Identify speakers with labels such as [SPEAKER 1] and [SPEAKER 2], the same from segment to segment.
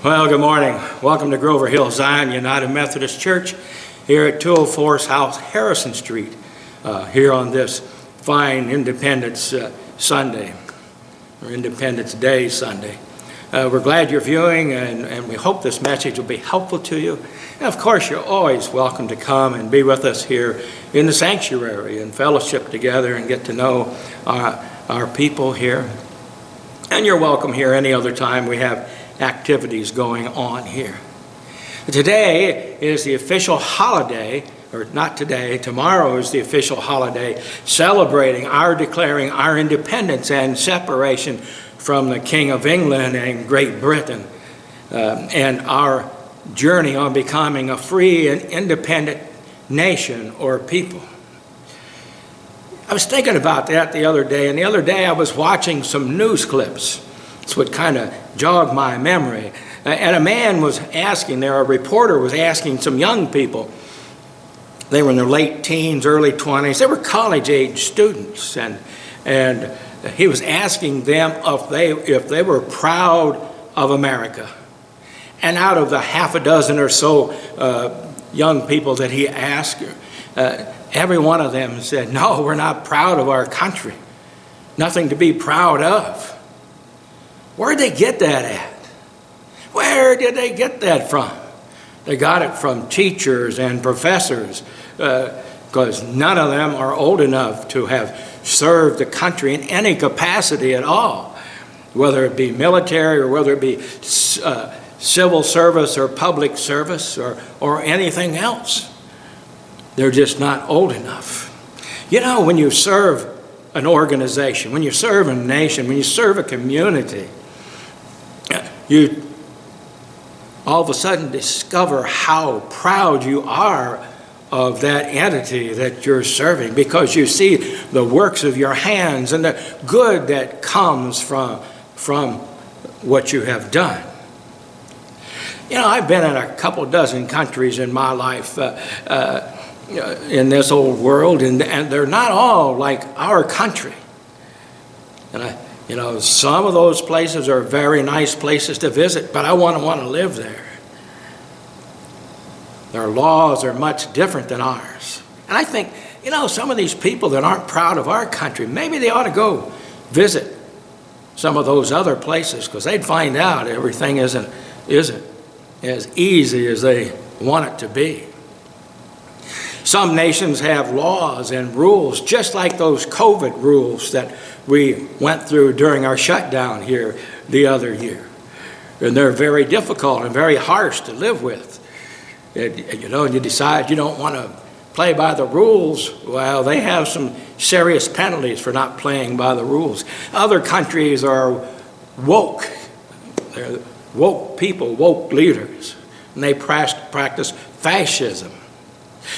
[SPEAKER 1] Well, good morning. Welcome to Grover Hill Zion United Methodist Church here at 204 South Harrison Street, here on this fine Independence Sunday, or Independence Day Sunday. We're glad you're viewing, and we hope this message will be helpful to you. And of course, you're always welcome to come and be with us here in the sanctuary and fellowship together and get to know our people here. And you're welcome here any other time we have activities going on here. Today is the official holiday, or not today, tomorrow is the official holiday celebrating declaring our independence and separation from the King of England and Great Britain, and our journey on becoming a free and independent nation or people. I was thinking about that the other day, and the other day I was watching some news clips. It's what kind of jogged my memory. And a reporter was asking some young people. They were in their late teens, early 20s. They were college-age students, and he was asking them if they were proud of America. And out of the half a dozen or so young people that he asked, every one of them said, "No, we're not proud of our country. Nothing to be proud of." Where'd they get that at? Where did they get that from? They got it from teachers and professors, because none of them are old enough to have served the country in any capacity at all, whether it be military or whether it be civil service or public service or anything else. They're just not old enough. You know, when you serve an organization, when you serve a nation, when you serve a community, you all of a sudden discover how proud you are of that entity that you're serving, because you see the works of your hands and the good that comes from what you have done. You know, I've been in a couple dozen countries in my life in this old world, and they're not all like our country. And some of those places are very nice places to visit, but I want to live there. Their laws are much different than ours. And I think, some of these people that aren't proud of our country, maybe they ought to go visit some of those other places, because they'd find out everything isn't as easy as they want it to be. Some nations have laws and rules, just like those COVID rules that we went through during our shutdown here the other year. And they're very difficult and very harsh to live with. And you decide you don't want to play by the rules, well, they have some serious penalties for not playing by the rules. Other countries are woke. They're woke people, woke leaders, and they practice fascism.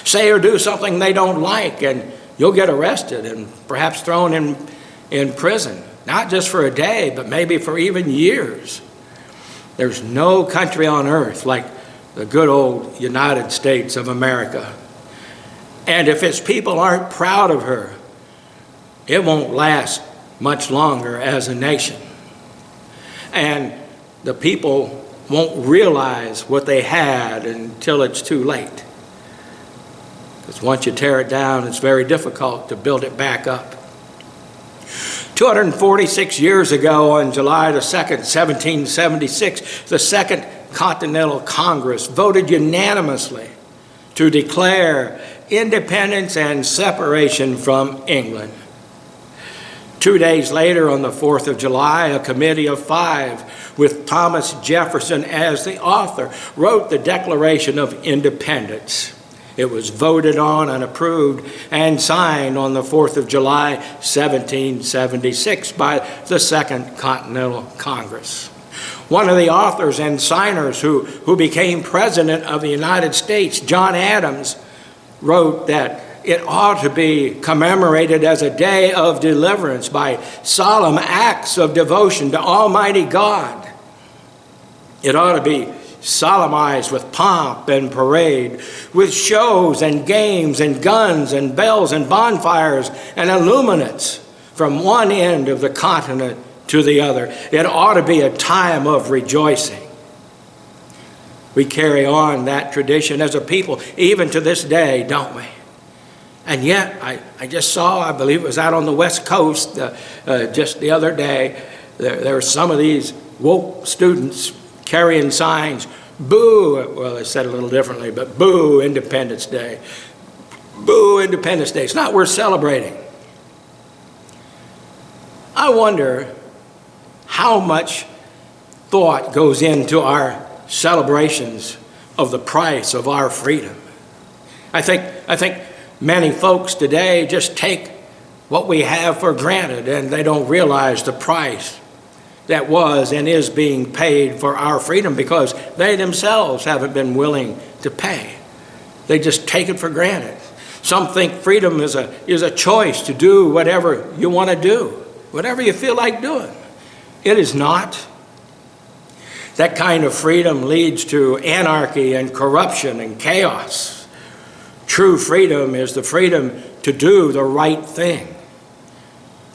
[SPEAKER 1] Say or do something they don't like, and you'll get arrested and perhaps thrown in prison, not just for a day, but maybe for even years. There's no country on earth like the good old United States of America. And if its people aren't proud of her, it won't last much longer as a nation. And the people won't realize what they had until it's too late. Because once you tear it down, it's very difficult to build it back up. 246 years ago, on July the 2nd, 1776, the Second Continental Congress voted unanimously to declare independence and separation from England. 2 days later, on the 4th of July, a committee of 5, with Thomas Jefferson as the author, wrote the Declaration of Independence. It was voted on and approved and signed on the 4th of July, 1776 by the Second Continental Congress. One of the authors and signers who became President of the United States, John Adams, wrote that it ought to be commemorated as a day of deliverance by solemn acts of devotion to Almighty God. It ought to be solemnized with pomp and parade, with shows and games and guns and bells and bonfires and illuminates from one end of the continent to the other. It ought to be a time of rejoicing. We carry on that tradition as a people, even to this day, don't we? And yet, I just saw, I believe it was out on the West Coast just the other day, there were some of these woke students carrying signs, boo, well, they said it a little differently, but boo Independence Day. Boo Independence Day. It's not worth celebrating. I wonder how much thought goes into our celebrations of the price of our freedom. I think many folks today just take what we have for granted, and they don't realize the price that was and is being paid for our freedom because they themselves haven't been willing to pay. They just take it for granted. Some think freedom is a choice to do whatever you want to do, whatever you feel like doing. It is not. That kind of freedom leads to anarchy and corruption and chaos. True freedom is the freedom to do the right thing.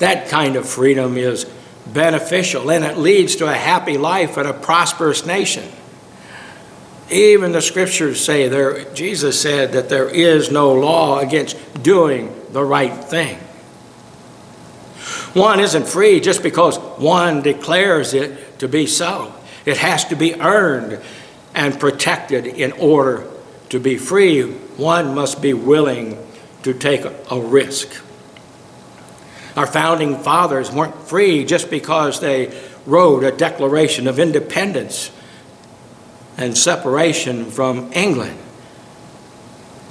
[SPEAKER 1] That kind of freedom is beneficial, and it leads to a happy life and a prosperous nation. Even the scriptures say Jesus said that there is no law against doing the right thing. One isn't free just because one declares it to be so. It has to be earned and protected in order to be free. One must be willing to take a risk. Our founding fathers weren't free just because they wrote a Declaration of Independence and separation from England.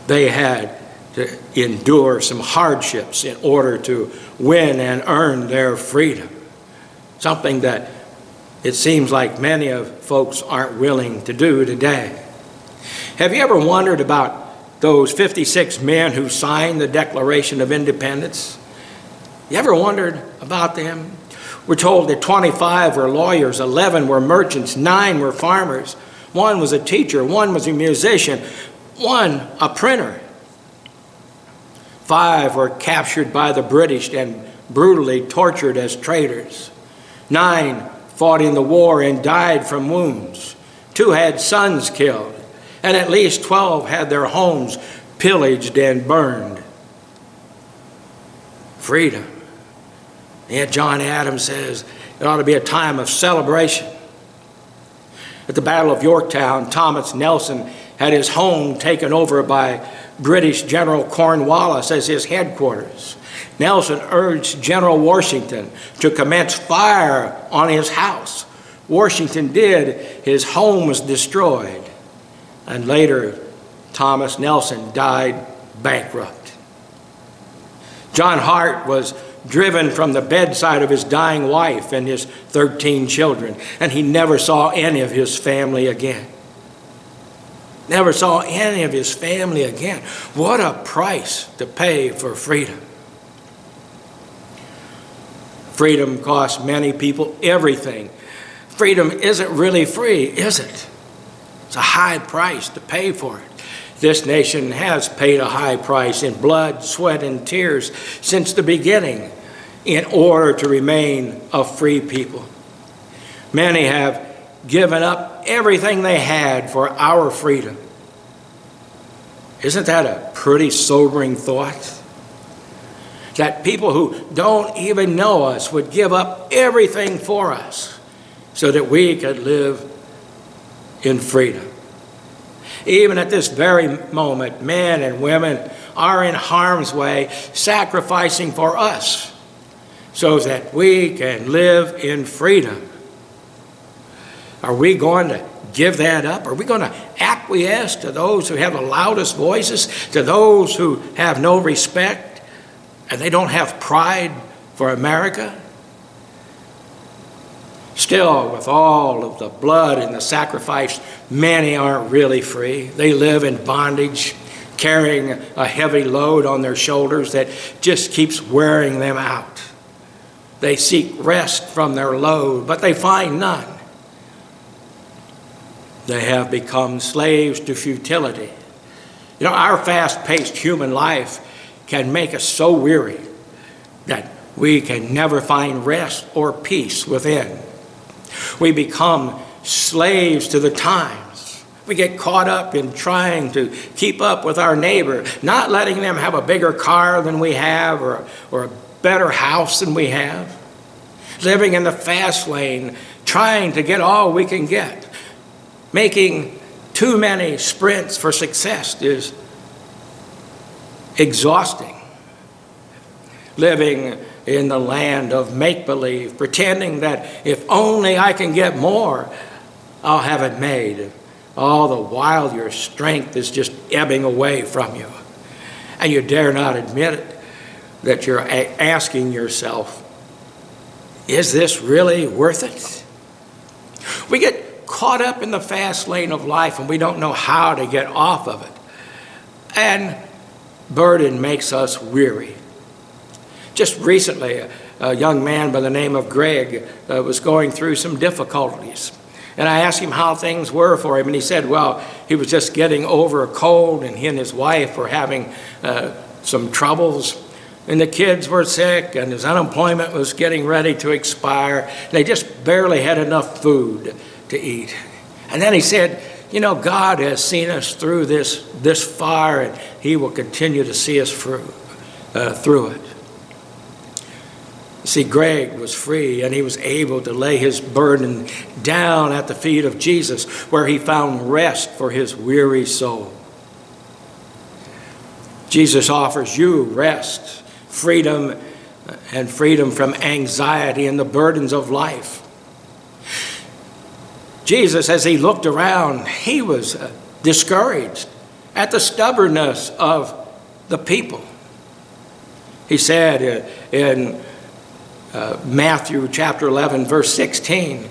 [SPEAKER 1] They had to endure some hardships in order to win and earn their freedom, something that it seems like many of folks aren't willing to do today. Have you ever wondered about those 56 men who signed the Declaration of Independence? You ever wondered about them? We're told that 25 were lawyers, 11 were merchants, 9 were farmers, 1 was a teacher, 1 was a musician, 1 a printer. 5 were captured by the British and brutally tortured as traitors. 9 fought in the war and died from wounds. 2 had sons killed, and at least 12 had their homes pillaged and burned. Freedom. Yet John Adams says it ought to be a time of celebration. At the Battle of Yorktown, Thomas Nelson had his home taken over by British General Cornwallis as his headquarters. Nelson urged General Washington to commence fire on his house. Washington did. His home was destroyed. And later, Thomas Nelson died bankrupt. John Hart was driven from the bedside of his dying wife and his 13 children, and he never saw any of his family again. Never saw any of his family again. What a price to pay for freedom. Freedom costs many people everything. Freedom isn't really free, is it? It's a high price to pay for it. This nation has paid a high price in blood, sweat, and tears since the beginning in order to remain a free people. Many have given up everything they had for our freedom. Isn't that a pretty sobering thought? That people who don't even know us would give up everything for us so that we could live in freedom. Even at this very moment, men and women are in harm's way, sacrificing for us so that we can live in freedom. Are we going to give that up? Are we going to acquiesce to those who have the loudest voices, to those who have no respect and they don't have pride for America? Still, with all of the blood and the sacrifice, many aren't really free. They live in bondage, carrying a heavy load on their shoulders that just keeps wearing them out. They seek rest from their load, but they find none. They have become slaves to futility. You know, our fast-paced human life can make us so weary that we can never find rest or peace within. We become slaves to the times. We get caught up in trying to keep up with our neighbor, not letting them have a bigger car than we have or a better house than we have. Living in the fast lane, trying to get all we can get. Making too many sprints for success is exhausting. Living in the land of make-believe, pretending that if only I can get more, I'll have it made. All the while your strength is just ebbing away from you. And you dare not admit it, that you're asking yourself, is this really worth it? We get caught up in the fast lane of life and we don't know how to get off of it. And burden makes us weary. Just recently, a young man by the name of Greg was going through some difficulties. And I asked him how things were for him, and he said, well, he was just getting over a cold, and he and his wife were having some troubles. And the kids were sick, and his unemployment was getting ready to expire. They just barely had enough food to eat. And then he said, you know, God has seen us through this far, and he will continue to see us through it. See, Greg was free, and he was able to lay his burden down at the feet of Jesus, where he found rest for his weary soul. Jesus offers you rest, freedom, and freedom from anxiety and the burdens of life. Jesus, as he looked around, he was discouraged at the stubbornness of the people. He said in Matthew chapter 11, verse 16,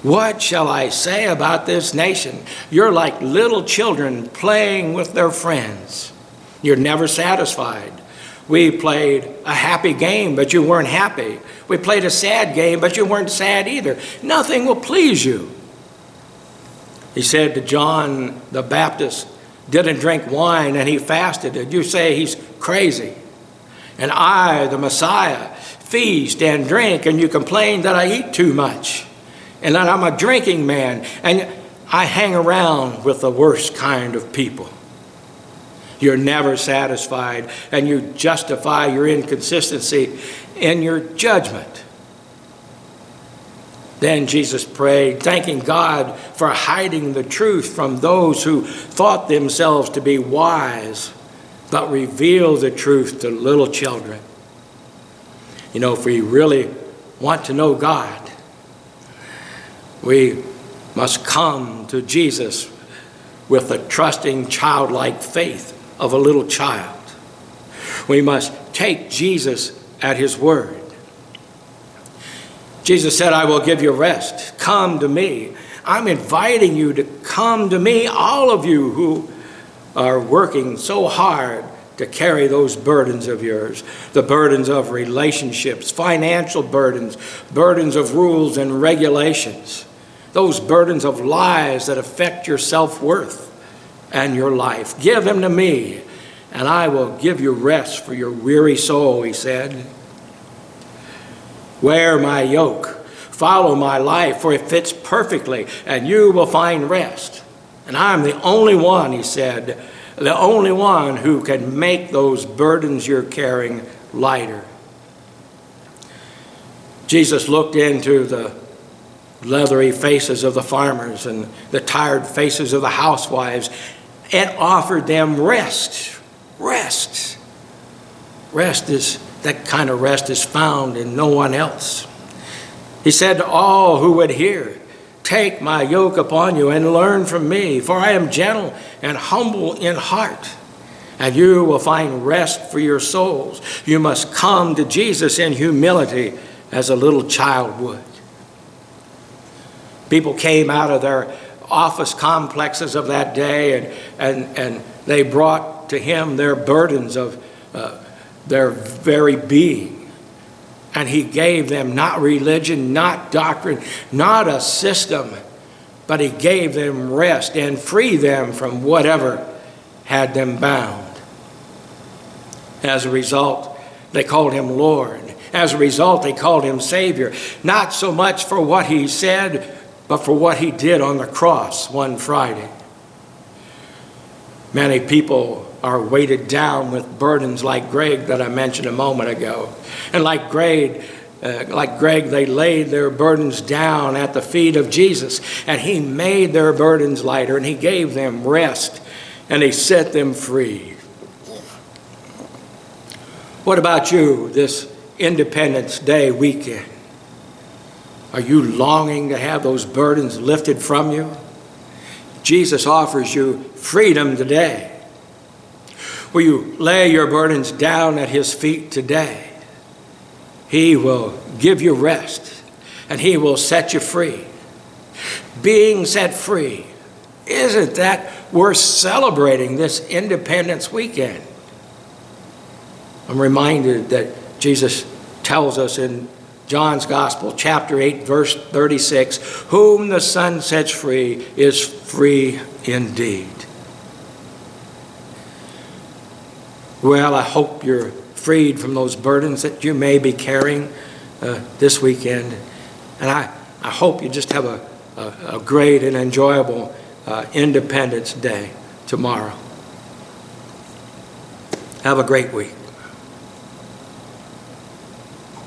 [SPEAKER 1] what shall I say about this nation? You're like little children playing with their friends. You're never satisfied. We played a happy game, but you weren't happy. We played a sad game, but you weren't sad either. Nothing will please you. He said to John the Baptist, didn't drink wine and he fasted. Did you say he's crazy? And I, the Messiah, feast and drink, and you complain that I eat too much and that I'm a drinking man, and I hang around with the worst kind of people. You're never satisfied, and you justify your inconsistency in your judgment. Then Jesus prayed, thanking God for hiding the truth from those who thought themselves to be wise, but revealed the truth to little children. You know, if we really want to know God, we must come to Jesus with the trusting, childlike faith of a little child. We must take Jesus at his word. Jesus said, I will give you rest. Come to me. I'm inviting you to come to me, all of you who are working so hard to carry those burdens of yours, the burdens of relationships, financial burdens, burdens of rules and regulations, those burdens of lies that affect your self-worth and your life. Give them to me, and I will give you rest for your weary soul, he said. Wear my yoke, follow my life, for it fits perfectly, and you will find rest. And I'm the only one, he said, the only one who can make those burdens you're carrying lighter. Jesus looked into the leathery faces of the farmers and the tired faces of the housewives and offered them rest. Rest. Rest is, that kind of rest is found in no one else. He said to all who would hear, take my yoke upon you and learn from me, for I am gentle and humble in heart, and you will find rest for your souls. You must come to Jesus in humility as a little child would. People came out of their office complexes of that day and they brought to him their burdens of their very being. And he gave them not religion, not doctrine, not a system, but he gave them rest and freed them from whatever had them bound. As a result, they called him Lord. As a result, they called him Savior, not so much for what he said, but for what he did on the cross one Friday. Many people are weighted down with burdens like Greg that I mentioned a moment ago. And like Greg, they laid their burdens down at the feet of Jesus, and he made their burdens lighter, and he gave them rest, and he set them free. What about you this Independence Day weekend? Are you longing to have those burdens lifted from you? Jesus offers you freedom today. Will you lay your burdens down at his feet today? He will give you rest, and he will set you free. Being set free, isn't that worth celebrating this Independence weekend? I'm reminded that Jesus tells us in John's Gospel, chapter 8, verse 36, whom the Son sets free is free indeed. Well, I hope you're freed from those burdens that you may be carrying this weekend. And I hope you just have a great and enjoyable Independence Day tomorrow. Have a great week.